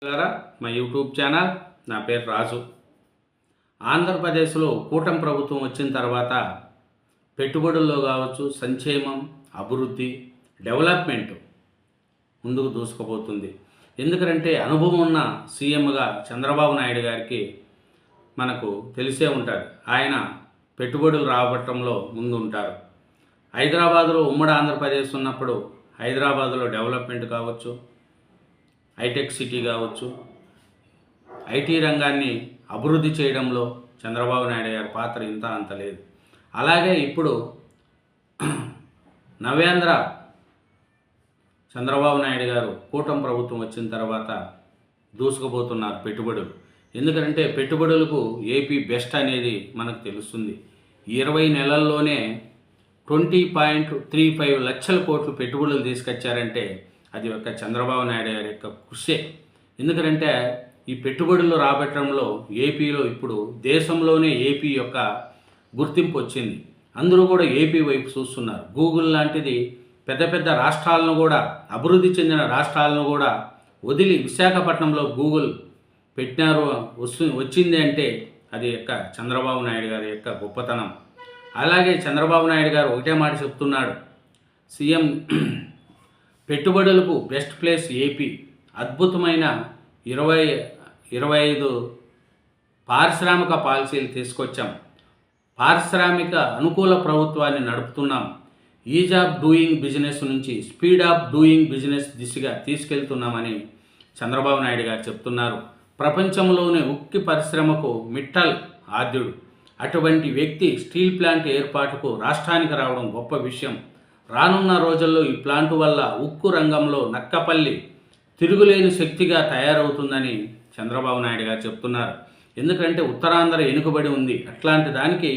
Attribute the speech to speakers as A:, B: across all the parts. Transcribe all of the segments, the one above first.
A: మిత్రులారా, మా YouTube channel. నా పేరు రాజు. ఆంధ్రప్రదేశ్లో కూటమి ప్రభుత్వం వచ్చిన తర్వాత పెట్టుబడుల్లో కావచ్చు, సంక్షేమం, అభివృద్ధి, డెవలప్మెంట్ ముందుకు దూసుకుపోతుంది. ఎందుకంటే అనుభవం ఉన్న సీఎంగా చంద్రబాబు నాయుడు గారికి మనకు తెలిసే ఉంటుంది. ఆయన పెట్టుబడులు రాబట్టడంలో ముందు ఉంటారు. హైదరాబాదులో ఉమ్మడి ఆంధ్రప్రదేశ్ ఉన్నప్పుడు హైదరాబాదులో డెవలప్మెంట్ కావచ్చు, హైటెక్ సిటీ కావచ్చు, ఐటీ రంగాన్ని అభివృద్ధి చేయడంలో చంద్రబాబు నాయుడు గారి పాత్ర ఇంత అంత లేదు. అలాగే ఇప్పుడు నవేంద్ర చంద్రబాబు నాయుడు గారు కూటమి ప్రభుత్వం వచ్చిన తర్వాత దూసుకుపోతున్నారు పెట్టుబడులు. ఎందుకంటే పెట్టుబడులకు ఏపీ బెస్ట్ అనేది మనకు తెలుస్తుంది. 20 నెలల్లోనే 20.35 లక్షల కోట్లు పెట్టుబడులు తీసుకొచ్చారంటే అది ఒక చంద్రబాబు నాయుడు గారి యొక్క కృషే. ఎందుకంటే ఈ పెట్టుబడులు రాబట్టడంలో ఏపీలో ఇప్పుడు దేశంలోనే ఏపీ యొక్క గుర్తింపు వచ్చింది. అందరూ కూడా ఏపీ వైపు చూస్తున్నారు. గూగుల్ లాంటిది పెద్ద పెద్ద రాష్ట్రాలను కూడా, అభివృద్ధి చెందిన రాష్ట్రాలను కూడా వదిలి విశాఖపట్నంలో గూగుల్ పెట్టినారు వచ్చింది అంటే అది యొక్క చంద్రబాబు నాయుడు గారి యొక్క గొప్పతనం. అలాగే చంద్రబాబు నాయుడు గారు ఒకటే మాట చెప్తున్నాడు, సీఎం పెట్టుబడులకు బెస్ట్ ప్లేస్ ఏపీ, అద్భుతమైన 25 పారిశ్రామిక పాలసీలు తీసుకొచ్చాం, పారిశ్రామిక అనుకూల ప్రభుత్వాన్ని నడుపుతున్నాం, ఈజ్ ఆఫ్ డూయింగ్ బిజినెస్ నుంచి స్పీడ్ ఆఫ్ డూయింగ్ బిజినెస్ దిశగా తీసుకెళ్తున్నామని చంద్రబాబు నాయుడు గారు చెప్తున్నారు. ప్రపంచంలోనే ఉక్కి పరిశ్రమకు మిట్టల్ ఆద్యుడు. అటువంటి వ్యక్తి స్టీల్ ప్లాంట్ ఏర్పాటుకు రాష్ట్రానికి రావడం గొప్ప విషయం. రానున్న రోజుల్లో ఈ ప్లాంటు వల్ల ఉక్కు రంగంలో నక్కపల్లి తిరుగులేని శక్తిగా తయారవుతుందని చంద్రబాబు నాయుడు గారు చెప్తున్నారు. ఎందుకంటే ఉత్తరాంధ్ర వెనుకబడి ఉంది. అట్లాంటి దానికి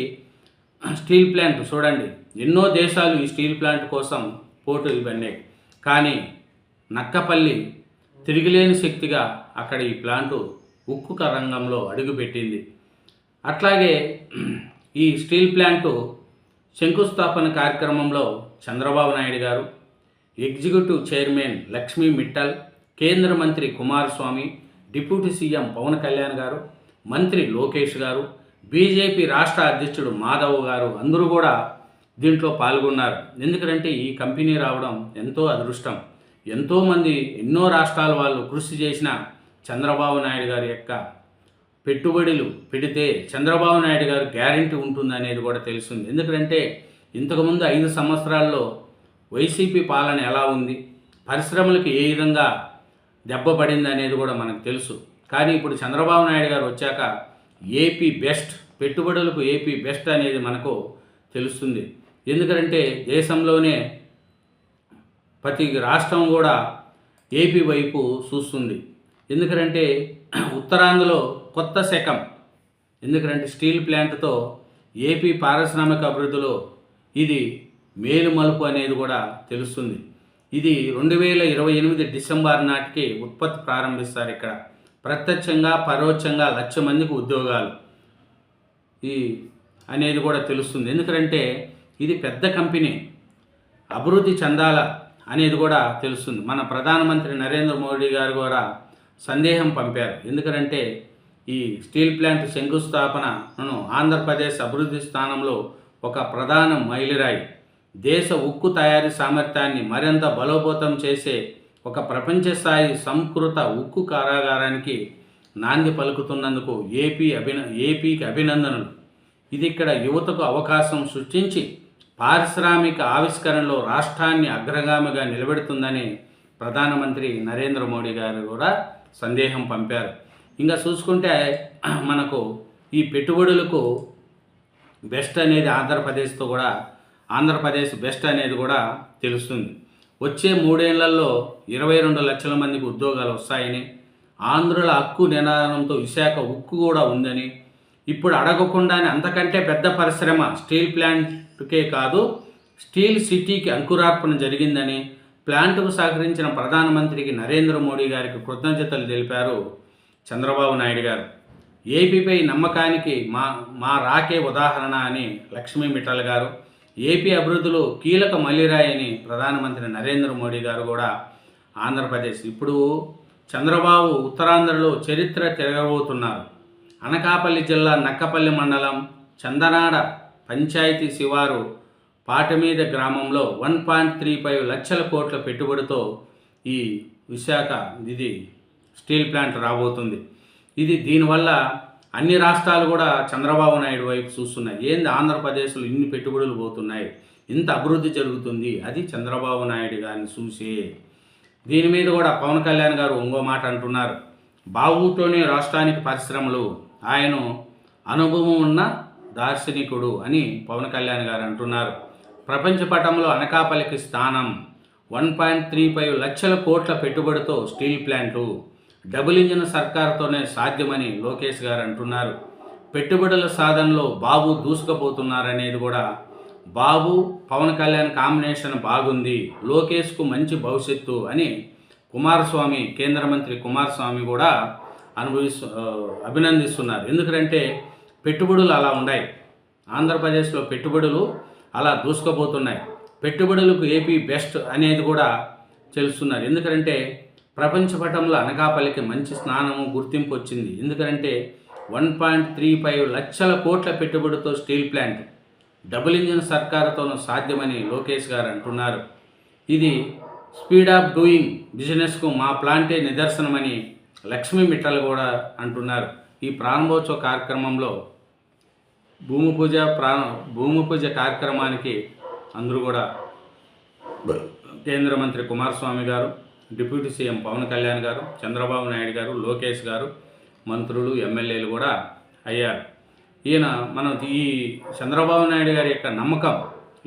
A: స్టీల్ ప్లాంట్ చూడండి, ఎన్నో దేశాలు ఈ స్టీల్ ప్లాంట్ కోసం పోటీ ఇవన్నీ, కానీ నక్కపల్లి తిరిగిలేని శక్తిగా అక్కడ ఈ ప్లాంటు ఉక్కు రంగంలో అడుగుపెట్టింది. అట్లాగే ఈ స్టీల్ ప్లాంటు శంకుస్థాపన కార్యక్రమంలో చంద్రబాబు నాయుడు గారు, ఎగ్జిక్యూటివ్ చైర్మన్ లక్ష్మీ మిట్టల్, కేంద్ర మంత్రి కుమారస్వామి, డిప్యూటీ సీఎం పవన్ కళ్యాణ్ గారు, మంత్రి లోకేష్ గారు, బీజేపీ రాష్ట్ర అధ్యక్షుడు మాధవ్ గారు అందరూ కూడా దీంట్లో పాల్గొన్నారు. ఎందుకంటే ఈ కంపెనీ రావడం ఎంతో అదృష్టం. ఎంతోమంది ఎన్నో రాష్ట్రాల వాళ్ళు కృషి చేసిన చంద్రబాబు నాయుడు గారి యొక్క పెట్టుబడులు పెడితే చంద్రబాబు నాయుడు గారు గ్యారెంటీ ఉంటుందనేది కూడా తెలిసింది. ఎందుకంటే ఇంతకుముందు 5 సంవత్సరాల్లో వైసీపీ పాలన ఎలా ఉంది, పరిశ్రమలకు ఏ విధంగా దెబ్బ పడింది అనేది కూడా మనకు తెలుసు. కానీ ఇప్పుడు చంద్రబాబు నాయుడు గారు వచ్చాక ఏపీ బెస్ట్, పెట్టుబడులకు ఏపీ బెస్ట్ అనేది మనకు తెలుస్తుంది. ఎందుకంటే దేశంలోనే ప్రతి రాష్ట్రం కూడా ఏపీ వైపు చూస్తుంది. ఎందుకంటే ఉత్తరాంధ్రలో కొత్త శకం, ఎందుకంటే స్టీల్ ప్లాంట్తో ఏపీ పారిశ్రామిక అభివృద్ధిలో ఇది మేలు మలుపు అనేది కూడా తెలుస్తుంది. ఇది 2028 డిసెంబర్ నాటికి ఉత్పత్తి ప్రారంభిస్తారు. ఇక్కడ ప్రత్యక్షంగా పరోక్షంగా 1,00,000 మందికి ఉద్యోగాలు ఈ అనేది కూడా తెలుస్తుంది. ఎందుకంటే ఇది పెద్ద కంపెనీ, అభివృద్ధి చెందాల అనేది కూడా తెలుస్తుంది. మన ప్రధానమంత్రి నరేంద్ర మోడీ గారు కూడా సందేహం పంపారు. ఎందుకంటే ఈ స్టీల్ ప్లాంట్ శంకుస్థాపనను ఆంధ్రప్రదేశ్ అభివృద్ధి స్థానంలో ఒక ప్రధాన మైలురాయి, దేశ ఉక్కు తయారీ సామర్థ్యాన్ని మరింత బలోపేతం చేసే ఒక ప్రపంచ స్థాయి సంస్కృత ఉక్కు కారాగారానికి నాంది పలుకుతున్నందుకు ఏపీకి అభినందనలు. ఇది ఇక్కడ యువతకు అవకాశం సృష్టించి పారిశ్రామిక ఆవిష్కరణలో రాష్ట్రాన్ని అగ్రగామిగా నిలబెడుతుందని ప్రధానమంత్రి నరేంద్ర మోడీ గారు కూడా సందేహం పంపారు. ఇంకా చూసుకుంటే మనకు ఈ పెట్టుబడులకు బెస్ట్ అనేది ఆంధ్రప్రదేశ్ బెస్ట్ అనేది కూడా తెలుస్తుంది. వచ్చే 3 ఏళ్లలో 22 లక్షల మందికి ఉద్యోగాలు వస్తాయని, ఆంధ్రుల హక్కు నినాదంతో విశాఖ ఉక్కు కూడా ఉందని, ఇప్పుడు అడగకుండానే అంతకంటే పెద్ద పరిశ్రమ స్టీల్ ప్లాంట్కే కాదు స్టీల్ సిటీకి అంకురార్పణ జరిగిందని, ప్లాంటుకు సహకరించిన ప్రధానమంత్రికి నరేంద్ర మోడీ గారికి కృతజ్ఞతలు తెలిపారు చంద్రబాబు నాయుడు గారు. ఏపీపై నమ్మకానికి మా రాకే ఉదాహరణ అని లక్ష్మీ మిట్టల్ గారు, ఏపీ అభివృద్ధిలో కీలక మల్లిరాయి అని ప్రధానమంత్రి నరేంద్ర మోడీ గారు కూడా ఆంధ్రప్రదేశ్ ఇప్పుడు చంద్రబాబు ఉత్తరాంధ్రలో చరిత్ర తిరగబోతున్నారు. అనకాపల్లి జిల్లా నక్కపల్లి మండలం చందనాడ పంచాయతీ శివారు పాటమీద గ్రామంలో 1.35 లక్షల కోట్ల పెట్టుబడితో ఈ విశాఖ స్టీల్ ప్లాంట్ రాబోతుంది. దీనివల్ల అన్ని రాష్ట్రాలు కూడా చంద్రబాబు నాయుడు వైపు చూస్తున్నాయి. ఏంది ఆంధ్రప్రదేశ్లో ఇన్ని పెట్టుబడులు పోతున్నాయి, ఇంత అభివృద్ధి జరుగుతుంది, అది చంద్రబాబు నాయుడు గారిని చూసి. దీని మీద కూడా పవన్ కళ్యాణ్ గారు ఇంకో మాట అంటున్నారు. బాబుతోనే రాష్ట్రానికి పరిశ్రమలు, ఆయన అనుభవం ఉన్న దార్శనికుడు అని పవన్ కళ్యాణ్ గారు అంటున్నారు. ప్రపంచ పటంలో అనకాపల్లికి స్థానం, 1.35 లక్షల కోట్ల పెట్టుబడితో స్టీల్ ప్లాంటు, డబుల్ ఇంజిన్ సర్కారుతోనే సాధ్యమని లోకేష్ గారు అంటున్నారు. పెట్టుబడుల సాధనలో బాబు దూసుకుపోతున్నారనేది కూడా, బాబు పవన్ కళ్యాణ్ కాంబినేషన్ బాగుంది, లోకేష్కు మంచి భవిష్యత్తు అని కుమారస్వామి, కేంద్ర మంత్రి కుమారస్వామి కూడా అభినందిస్తున్నారు. ఎందుకంటే పెట్టుబడులు అలా ఉన్నాయి, ఆంధ్రప్రదేశ్లో పెట్టుబడులు అలా దూసుకుపోతున్నాయి. పెట్టుబడులకు ఏపీ బెస్ట్ అనేది కూడా తెలుస్తున్నారు. ఎందుకంటే ప్రపంచ పటంలో అనకాపల్లికి మంచి స్థానము, గుర్తింపు వచ్చింది. ఎందుకంటే 1.35 లక్షల కోట్ల పెట్టుబడితో స్టీల్ ప్లాంట్, డబుల్ ఇంజిన్ సర్కారుతోనూ సాధ్యమని లోకేష్ గారు అంటున్నారు. ఇది స్పీడ్ ఆఫ్ డూయింగ్ బిజినెస్కు మా ప్లాంటే నిదర్శనమని లక్ష్మీ మిట్టల్ కూడా అంటున్నారు. ఈ ప్రారంభోత్సవ కార్యక్రమంలో భూమి పూజ కార్యక్రమానికి అందరూ కూడా కేంద్ర మంత్రి కుమారస్వామి గారు, డిప్యూటీ సీఎం పవన్ కళ్యాణ్ గారు, చంద్రబాబు నాయుడు గారు, లోకేష్ గారు, మంత్రులు, ఎమ్మెల్యేలు కూడా అయ్యారు. ఈ చంద్రబాబు నాయుడు గారి యొక్క నమ్మకం,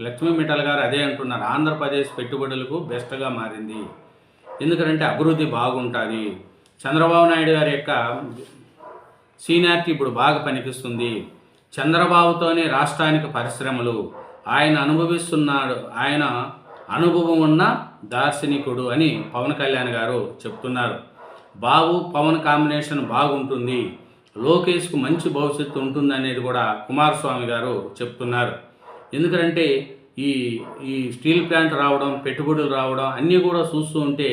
A: లక్ష్మీ మిట్టల్ గారు అదే అంటున్నారు, ఆంధ్రప్రదేశ్ పెట్టుబడులకు బెస్ట్గా మారింది. ఎందుకంటే అభివృద్ధి బాగుంటుంది, చంద్రబాబు నాయుడు గారి యొక్క సీనియారిటీ ఇప్పుడు బాగా పనికిస్తుంది, చంద్రబాబుతోనే రాష్ట్రానికి పరిశ్రమలు, ఆయన అనుభవిస్తున్నాడు, ఆయన అనుభవం ఉన్న దార్శనికుడు అని పవన్ కళ్యాణ్ గారు చెప్తున్నారు. బాబు పవన్ కాంబినేషన్ బాగుంటుంది, లోకేష్కు మంచి భవిష్యత్తు ఉంటుందనేది కూడా కుమారస్వామి గారు చెప్తున్నారు. ఎందుకంటే ఈ స్టీల్ ప్లాంట్ రావడం, పెట్టుబడులు రావడం అన్నీ కూడా చూస్తూ ఉంటే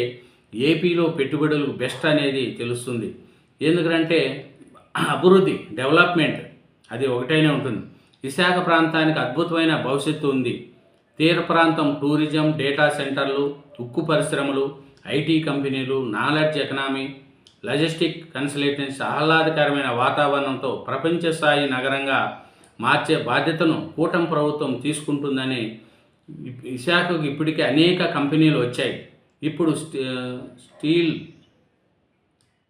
A: ఏపీలో పెట్టుబడులకు బెస్ట్ అనేది తెలుస్తుంది. ఎందుకంటే అభివృద్ధి, డెవలప్మెంట్ అది ఒకటైనే ఉంటుంది. విశాఖ ప్రాంతానికి అద్భుతమైన భవిష్యత్తు ఉంది. తీర ప్రాంతం టూరిజం, డేటా సెంటర్లు, ఉక్కు పరిశ్రమలు, ఐటీ కంపెనీలు, నాలెడ్జ్ ఎకనామీ, లాజిస్టిక్ కన్సల్టెన్సీ, ఆహ్లాదకరమైన వాతావరణంతో ప్రపంచ స్థాయి నగరంగా మార్చే బాధ్యతను కూటమి ప్రభుత్వం తీసుకుంటుందని విశాఖకు ఇప్పటికే అనేక కంపెనీలు వచ్చాయి. ఇప్పుడు స్టీల్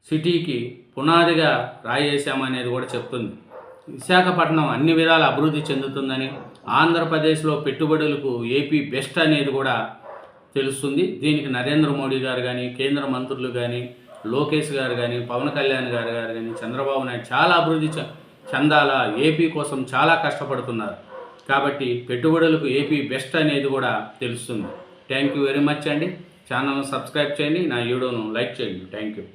A: సిటీకి పునాదిగా రాయేసామనేది కూడా చెప్తుంది. విశాఖపట్నం అన్ని విధాల అభివృద్ధి చెందుతుందని, ఆంధ్రప్రదేశ్లో పెట్టుబడులకు ఏపీ బెస్ట్ అనేది కూడా తెలుస్తుంది. దీనికి నరేంద్ర మోడీ గారు కానీ, కేంద్ర మంత్రులు కానీ, లోకేష్ గారు కానీ, పవన్ కళ్యాణ్ గారు కానీ, చంద్రబాబు నాయుడు చాలా అభివృద్ధి చెందాలా, ఏపీ కోసం చాలా కష్టపడుతున్నారు. కాబట్టి పెట్టుబడులకు ఏపీ బెస్ట్ అనేది కూడా తెలుస్తుంది. థ్యాంక్ యూ వెరీ మచ్ అండి. ఛానల్ను సబ్స్క్రైబ్ చేయండి, నా వీడియోను లైక్ చేయండి. Thank you.